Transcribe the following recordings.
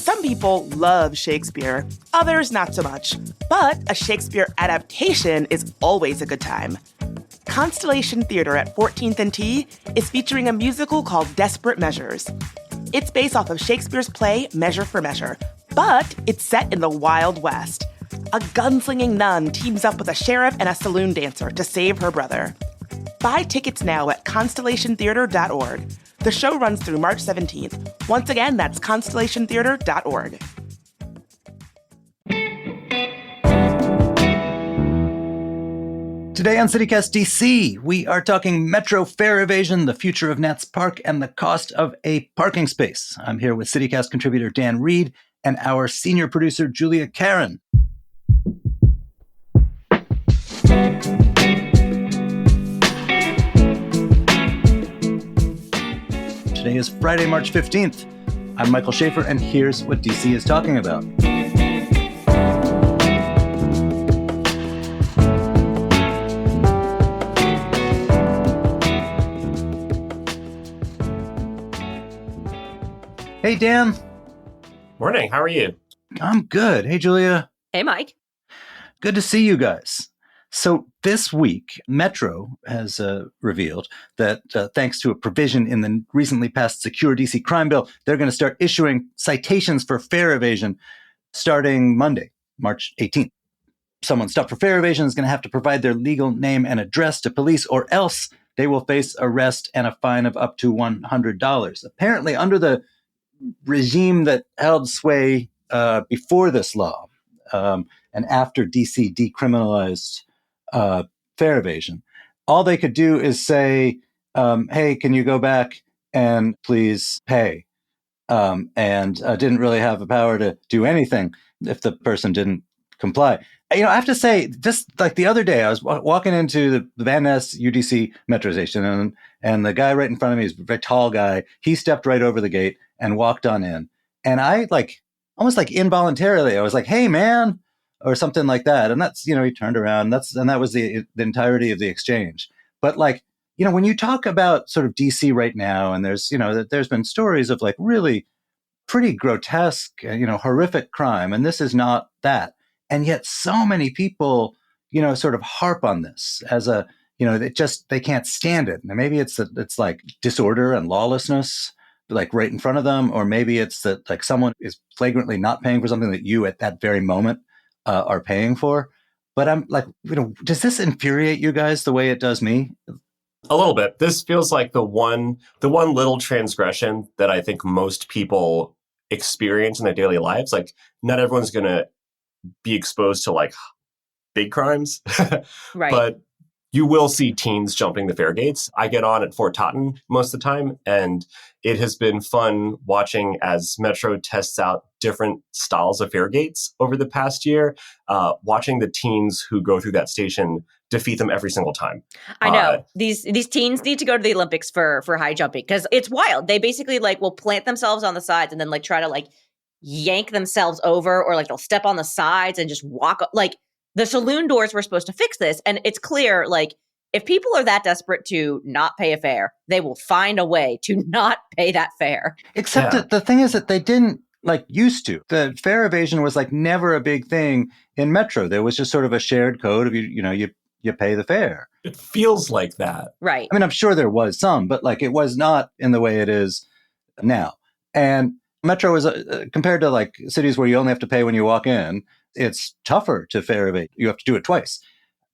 Some people love Shakespeare, others not so much. But a Shakespeare adaptation is always a good time. Constellation Theater at 14th and T is featuring a musical called Desperate Measures. It's based off of Shakespeare's play Measure for Measure, but it's set in the Wild West. A gunslinging nun teams up with a sheriff and a saloon dancer to save her brother. Buy tickets now at constellationtheater.org. The show runs through March 17th. Once again, that's constellationtheater.org. Today on CityCast DC, we are talking Metro fare evasion, the future of Nats Park, and the cost of a parking space. I'm here with CityCast contributor Dan Reed and our senior producer, Julia Caron. Today is Friday, March 15th. I'm Michael Schaefer, and here's what DC is talking about. Hey, Dan. Morning. How are you? I'm good. Hey, Julia. Hey, Mike. Good to see you guys. So this week, Metro has revealed that thanks to a provision in the recently passed Secure DC crime bill, they're going to start issuing citations for fare evasion starting Monday, March 18th. Someone stopped for fare evasion is going to have to provide their legal name and address to police, or else they will face arrest and a fine of up to $100. Apparently, under the regime that held sway before this law and after DC decriminalized fare evasion, all they could do is say, hey, can you go back and please pay? And didn't really have the power to do anything if the person didn't comply. I have to say, just like the other day, I was walking into the Van Ness UDC metro station, and the guy right in front of me is a very tall guy. He stepped right over the gate and walked on in. And I almost involuntarily, I was like, hey, man, or something like that. And that's, he turned around. And that was the entirety of the exchange. But when you talk about sort of DC right now, and there's been stories of really pretty grotesque, horrific crime. And this is not that. And yet so many people, sort of harp on this as a, they can't stand it. Now, maybe it's like disorder and lawlessness, right in front of them. Or maybe it's that someone is flagrantly not paying for something that you at that very moment are paying for. But I'm does this infuriate you guys the way it does me? A little bit. This feels like the one little transgression that I think most people experience in their daily lives. Not everyone's going to be exposed to big crimes, Right. But you will see teens jumping the fare gates. I get on at Fort Totten most of the time, and it has been fun watching as Metro tests out different styles of fare gates over the past year, watching the teens who go through that station defeat them every single time. I know. These teens need to go to the Olympics for high jumping, because it's wild. They basically will plant themselves on the sides and then try to yank themselves over, or they'll step on the sides and just walk the saloon doors were supposed to fix this. And it's clear, if people are that desperate to not pay a fare, they will find a way to not pay that fare. Except that the thing is that they didn't used to. The fare evasion was never a big thing in Metro. There was just sort of a shared code of you pay the fare. It feels like that. Right. I mean, I'm sure there was some, but it was not in the way it is now. And Metro is compared to cities where you only have to pay when you walk in. It's tougher to fare evade. You have to do it twice.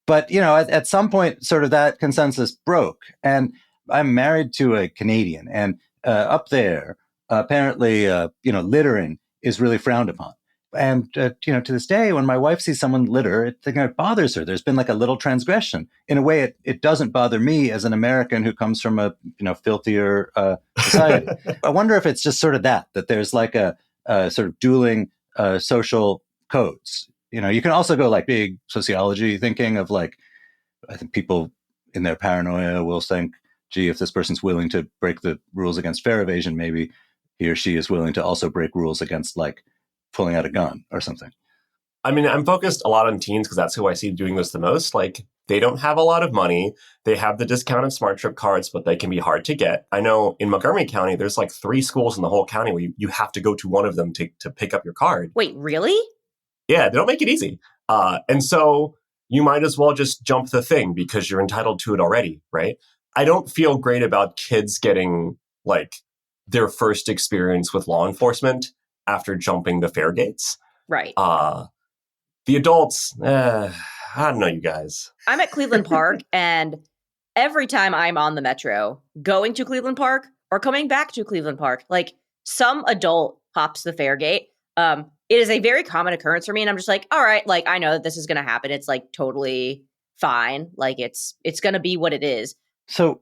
But, at some point, sort of that consensus broke. And I'm married to a Canadian, and up there, apparently, littering is really frowned upon. And, to this day, when my wife sees someone litter, it bothers her. There's been a little transgression. In a way, it doesn't bother me as an American who comes from a, filthier society. I wonder if it's just sort of that there's a sort of dueling social codes. You can also go big sociology thinking of I think people in their paranoia will think, gee, if this person's willing to break the rules against fare evasion, maybe he or she is willing to also break rules against pulling out a gun or something. I mean, I'm focused a lot on teens because that's who I see doing this the most. Like, they don't have a lot of money. They have the discounted Smart Trip cards, but they can be hard to get. I know in Montgomery County, there's like 3 schools in the whole county where you have to go to one of them to pick up your card. Wait, really? Yeah, they don't make it easy. And so you might as well just jump the thing because you're entitled to it already, right? I don't feel great about kids getting like their first experience with law enforcement after jumping the fare gates. Right. The adults, I don't know, you guys. I'm at Cleveland Park, and every time I'm on the metro, going to Cleveland Park or coming back to Cleveland Park, like some adult hops the fare gate. It is a very common occurrence for me, and I'm just like, all right, like I know that this is going to happen. It's like totally fine. Like it's going to be what it is. So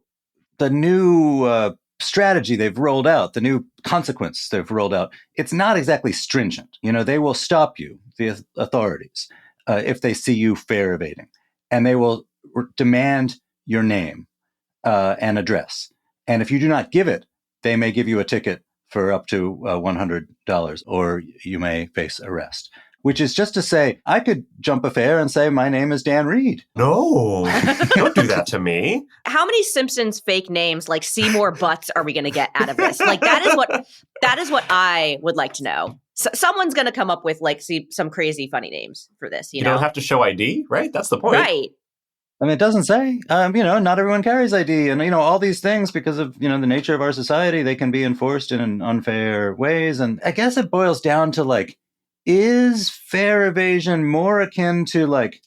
the new strategy they've rolled out, the new consequence they've rolled out, it's not exactly stringent. You know, they will stop you, the authorities, if they see you fare evading, and they will demand your name and address. And if you do not give it, they may give you a ticket for up to $100, or you may face arrest. Which is just to say, I could jump a fare and say, my name is Dan Reed. No, don't do that to me. How many Simpsons fake names like Seymour Butts are we going to get out of this? Like that is what I would like to know. Someone's going to come up with like some crazy funny names for this. You know? Don't have to show ID, right? That's the point. Right. I mean, it doesn't say, not everyone carries ID, and, all these things, because of, the nature of our society, they can be enforced in unfair ways. And I guess it boils down to like, is fare evasion more akin to like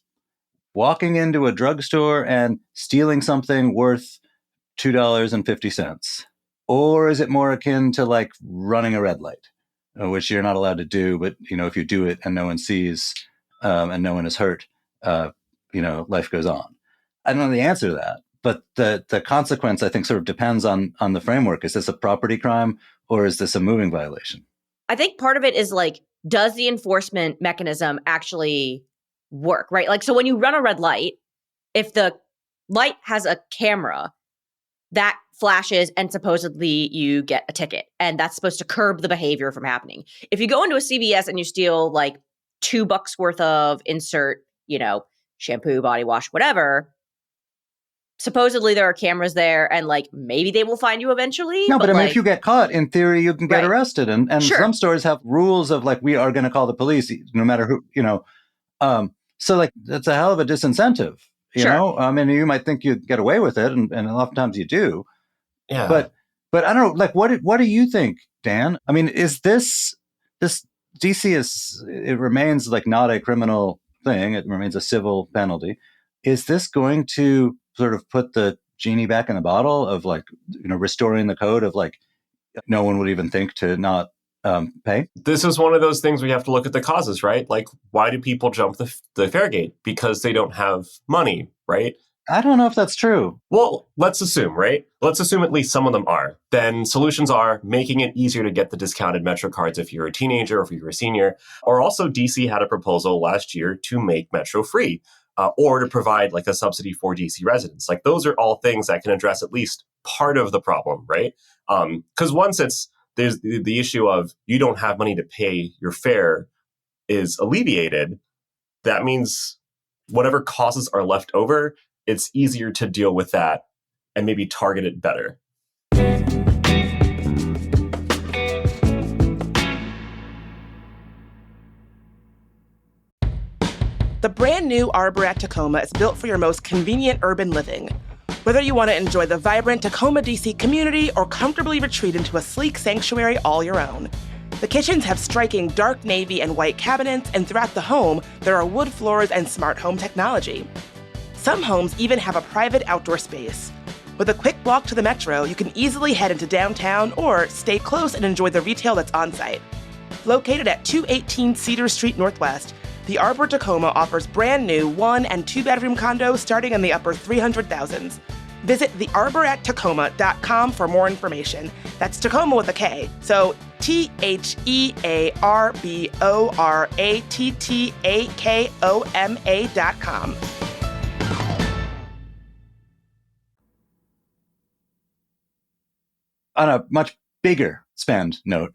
walking into a drugstore and stealing something worth $2.50? Or is it more akin to like running a red light, which you're not allowed to do, but, if you do it and no one sees and no one is hurt, life goes on. I don't know the answer to that, but the consequence, I think, sort of depends on the framework. Is this a property crime or is this a moving violation? I think part of it is like, does the enforcement mechanism actually work, right? Like, so when you run a red light, if the light has a camera, that flashes and supposedly you get a ticket. And that's supposed to curb the behavior from happening. If you go into a CVS and you steal like $2 worth of insert, shampoo, body wash, whatever, supposedly there are cameras there and like maybe they will find you eventually. No, but I mean, if you get caught, in theory, you can get arrested. And Sure. Some stores have rules of like, we are going to call the police no matter who, so like that's a hell of a disincentive, you know? I mean, you might think you'd get away with it and oftentimes you do. Yeah. But I don't know, like, what do you think, Dan? I mean, is this DC it remains like not a criminal thing. It remains a civil penalty. Is this going to sort of put the genie back in the bottle of like, restoring the code of like, no one would even think to not pay? This is one of those things we have to look at the causes, right? Like, why do people jump the fare gate? Because they don't have money, right? I don't know if that's true. Well, let's assume, right? Let's assume at least some of them are. Then solutions are making it easier to get the discounted Metro cards if you're a teenager or if you're a senior. Or also, DC had a proposal last year to make Metro free. Or to provide like a subsidy for DC residents. Like those are all things that can address at least part of the problem, right? Because once there's the issue of you don't have money to pay your fare is alleviated, that means whatever causes are left over, it's easier to deal with that and maybe target it better. The brand new Arbor at Tacoma is built for your most convenient urban living. Whether you want to enjoy the vibrant Tacoma, DC community or comfortably retreat into a sleek sanctuary all your own. The kitchens have striking dark navy and white cabinets, and throughout the home, there are wood floors and smart home technology. Some homes even have a private outdoor space. With a quick walk to the Metro, you can easily head into downtown or stay close and enjoy the retail that's on site. Located at 218 Cedar Street Northwest, the Arbor Tacoma offers brand new 1- and 2-bedroom condos starting in the upper 300,000s. Visit thearbораttacoma.com for more information. That's Tacoma with a K, so TheArborattacoma.com. On a much bigger spend note,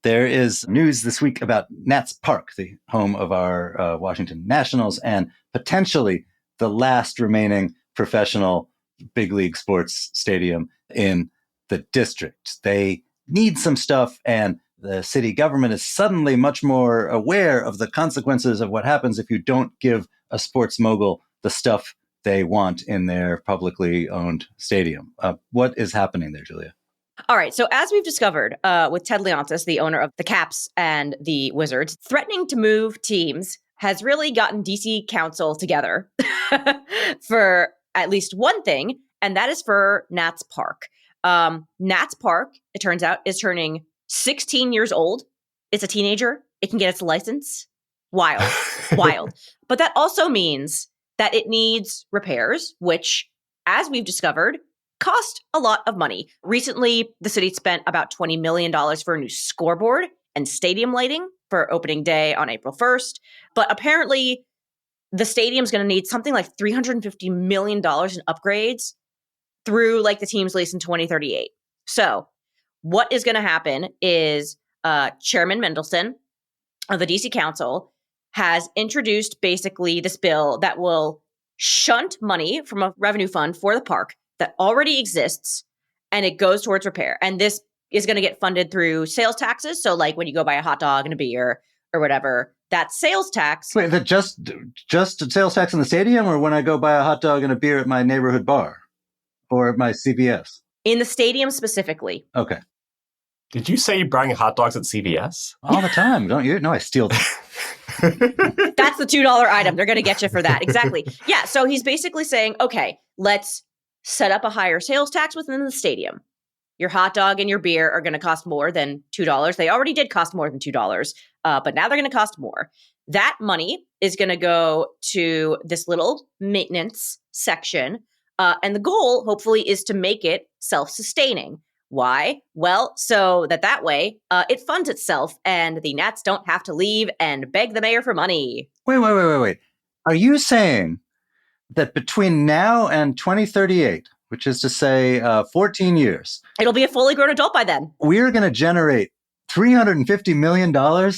There is news this week about Nats Park, the home of our Washington Nationals, and potentially the last remaining professional big league sports stadium in the district. They need some stuff, and the city government is suddenly much more aware of the consequences of what happens if you don't give a sports mogul the stuff they want in their publicly owned stadium. What is happening there, Julia? All right. So as we've discovered with Ted Leonsis, the owner of the Caps and the Wizards, threatening to move teams has really gotten DC Council together for at least one thing, and that is for Nats Park. Nats Park, it turns out, is turning 16 years old. It's a teenager. It can get its license. Wild. Wild. But that also means that it needs repairs, which, as we've discovered, cost a lot of money. Recently, the city spent about $20 million for a new scoreboard and stadium lighting for opening day on April 1st. But apparently, the stadium's going to need something like $350 million in upgrades through like the team's lease in 2038. So what is going to happen is Chairman Mendelson of the DC Council has introduced basically this bill that will shunt money from a revenue fund for the park that already exists, and it goes towards repair. And this is going to get funded through sales taxes. So like when you go buy a hot dog and a beer or whatever, that sales tax. Wait, that just sales tax in the stadium, or when I go buy a hot dog and a beer at my neighborhood bar or at my CVS? In the stadium specifically. Okay. Did you say you're buying hot dogs at CVS? All the time, don't you? No, I steal them. That's the $2 item. They're going to get you for that. Exactly. Yeah. So he's basically saying, okay, let's set up a higher sales tax within the stadium. Your hot dog and your beer are going to cost more than $2. They already did cost more than $2, but now they're going to cost more. That money is going to go to this little maintenance section. And the goal, hopefully, is to make it self-sustaining. Why? Well, so that way it funds itself and the Nats don't have to leave and beg the mayor for money. Wait. Are you saying that between now and 2038, which is to say 14 years, it'll be a fully grown adult by then, we're going to generate $350 million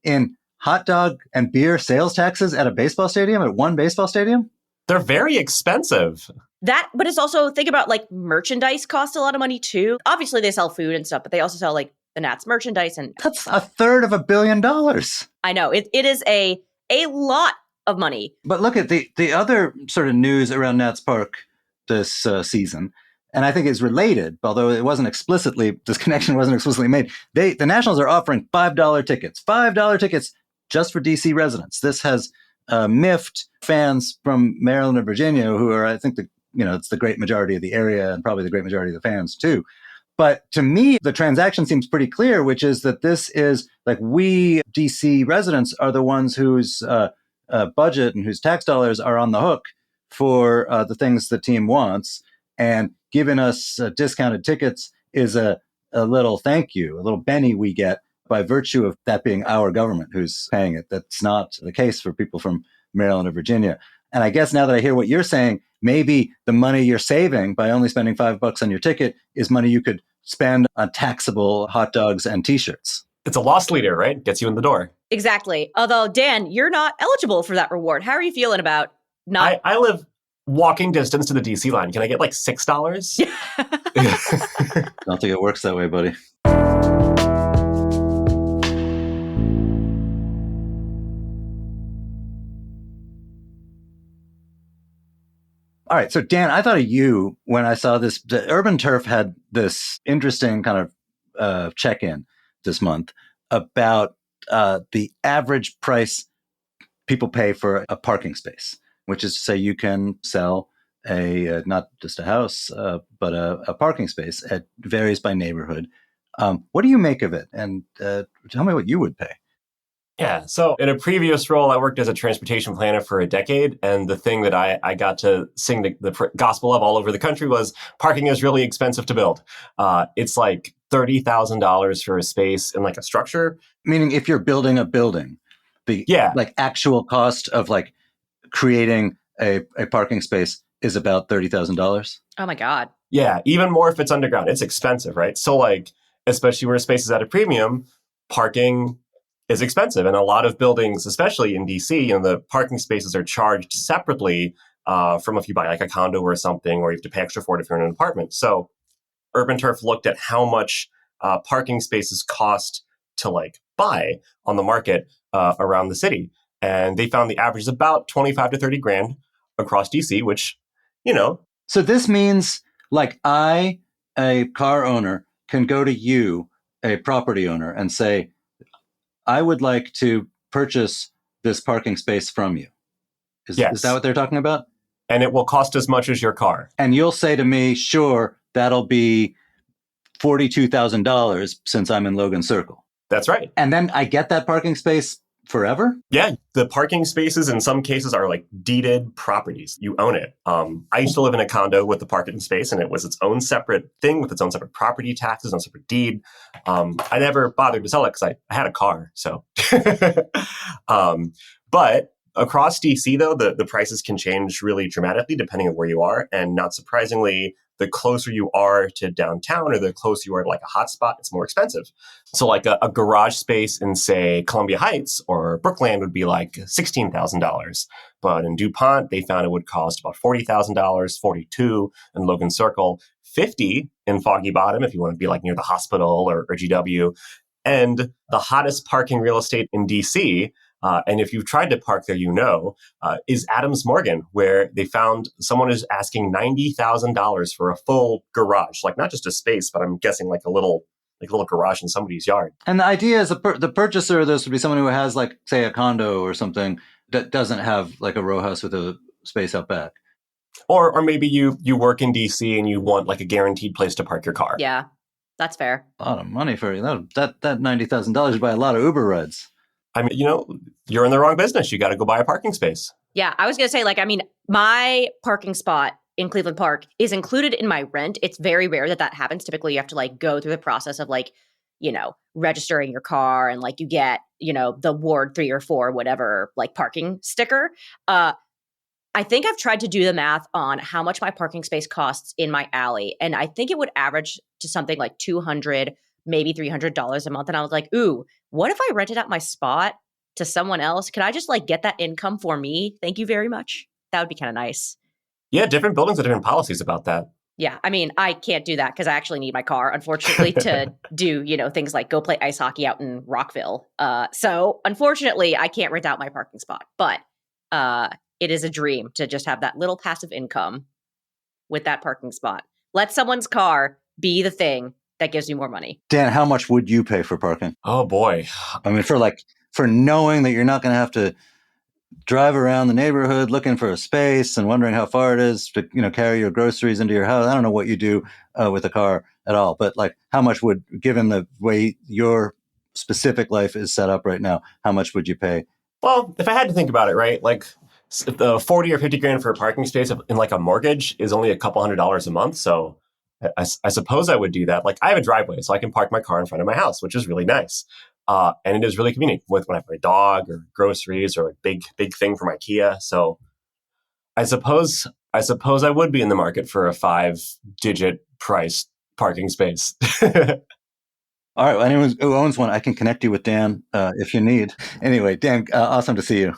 in hot dog and beer sales taxes at a baseball stadium, at one baseball stadium? They're very expensive. But it's also, think about like merchandise costs a lot of money too. Obviously they sell food and stuff, but they also sell like the Nats merchandise. And that's $1/3 billion. I know, it is a lot of money. But look at the other sort of news around Nats Park this season, and I think it's related, although it wasn't explicitly, this connection wasn't explicitly made. The Nationals are offering $5 tickets just for DC residents. This has miffed fans from Maryland and Virginia, who are, I think, it's the great majority of the area and probably the great majority of the fans too. But to me, the transaction seems pretty clear, which is that this is like, we DC residents are the ones whose budget and whose tax dollars are on the hook for the things the team wants, and giving us discounted tickets is a little thank you, a little Benny we get by virtue of that being our government who's paying it. That's not the case for people from Maryland or Virginia. And I guess now that I hear what you're saying, maybe the money you're saving by only spending $5 on your ticket is money you could spend on taxable hot dogs and T-shirts. It's a loss leader, right? Gets you in the door. Exactly. Although, Dan, you're not eligible for that reward. How are you feeling about not? I live walking distance to the DC line. Can I get like $6? I don't think it works that way, buddy. All right. So, Dan, I thought of you when I saw this. The Urban Turf had this interesting kind of check-in this month about the average price people pay for a parking space, which is to say you can sell not just a house, but a parking space. It varies by neighborhood. What do you make of it? And tell me what you would pay. Yeah. So in a previous role, I worked as a transportation planner for a decade. And the thing that I got to sing the gospel of all over the country was parking is really expensive to build. It's like $30,000 for a space in like a structure. Meaning if you're building a building, the like actual cost of like creating a parking space is about $30,000. Oh my God. Yeah. Even more if it's underground. It's expensive, right? So like, especially where space is at a premium, parking is expensive. And a lot of buildings, especially in DC, the parking spaces are charged separately from if you buy like a condo or something, or you have to pay extra for it if you're in an apartment. So Urban Turf looked at how much parking spaces cost to like buy on the market around the city. And they found the average is about 25 to 30 grand across DC, which, So this means like I, a car owner, can go to you, a property owner, and say, I would like to purchase this parking space from you. Is that what they're talking about? And it will cost as much as your car. And you'll say to me, sure, that'll be $42,000 since I'm in Logan Circle. That's right. And then I get that parking space forever? Yeah, the parking spaces in some cases are like deeded properties. You own it. I used to live in a condo with the parking space, and it was its own separate thing with its own separate property taxes, own separate deed. I never bothered to sell it because I had a car. So, but across DC, though, the prices can change really dramatically depending on where you are. And not surprisingly, the closer you are to downtown or the closer you are to like a hotspot, it's more expensive. So like a garage space in, say, Columbia Heights or Brookland would be like $16,000. But in DuPont, they found it would cost about $40,000, $42,000 in Logan Circle, $50,000 in Foggy Bottom if you want to be like near the hospital or GW. And the hottest parking real estate in DC, and if you've tried to park there, is Adams Morgan, where they found someone is asking $90,000 for a full garage, like not just a space, but I'm guessing like a little garage in somebody's yard. And the idea is the purchaser of this would be someone who has like, say, a condo or something that doesn't have like a row house with a space out back. Or maybe you work in DC and you want like a guaranteed place to park your car. Yeah, that's fair. A lot of money for you. That $90,000 would buy a lot of Uber rides. I mean, you're in the wrong business. You got to go buy a parking space. Yeah, I was going to say, my parking spot in Cleveland Park is included in my rent. It's very rare that happens. Typically, you have to go through the process of registering your car, and you get, the Ward 3 or 4, whatever, parking sticker. I think I've tried to do the math on how much my parking space costs in my alley, and I think it would average to something like $200, maybe $300 a month. And I was like, ooh, what if I rented out my spot to someone else? Could I just get that income for me? Thank you very much. That would be kind of nice. Yeah, different buildings have different policies about that. Yeah, I mean, I can't do that because I actually need my car, unfortunately, to do, things like go play ice hockey out in Rockville. So unfortunately, I can't rent out my parking spot. But it is a dream to just have that little passive income with that parking spot. Let someone's car be the thing that gives you more money. Dan, how much would you pay for parking? Oh, boy. I mean, for knowing that you're not going to have to drive around the neighborhood looking for a space and wondering how far it is to, carry your groceries into your house. I don't know what you do with a car at all, but how much would, given the way your specific life is set up right now, how much would you pay? Well, if I had to think about it, right, the 40 or 50 grand for a parking space in a mortgage is only a couple $100s a month. So I suppose I would do that. I have a driveway, so I can park my car in front of my house, which is really nice. And it is really convenient with when I have my dog or groceries or a big thing from IKEA. So I suppose I would be in the market for a 5-digit price parking space. All right. Well, anyone who owns one, I can connect you with Dan if you need. Anyway, Dan, awesome to see you.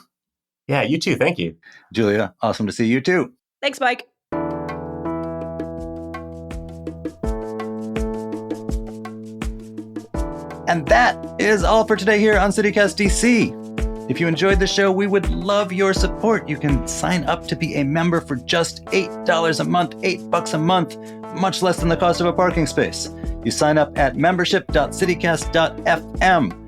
Yeah, you too. Thank you. Julia, awesome to see you too. Thanks, Mike. And that is all for today here on CityCast DC. If you enjoyed the show, we would love your support. You can sign up to be a member for just $8 a month, $8 a month, much less than the cost of a parking space. You sign up at membership.citycast.fm,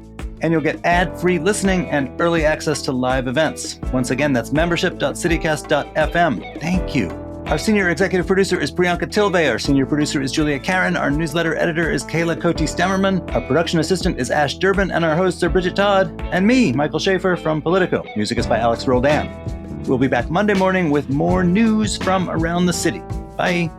and you'll get ad-free listening and early access to live events. Once again, that's membership.citycast.fm. Thank you. Our senior executive producer is Priyanka Tilve. Our senior producer is Julia Karen. Our newsletter editor is Kayla Cote-Stemmerman. Our production assistant is Ash Durbin. And our hosts are Bridget Todd and me, Michael Schaefer from Politico. Music is by Alex Roldan. We'll be back Monday morning with more news from around the city. Bye.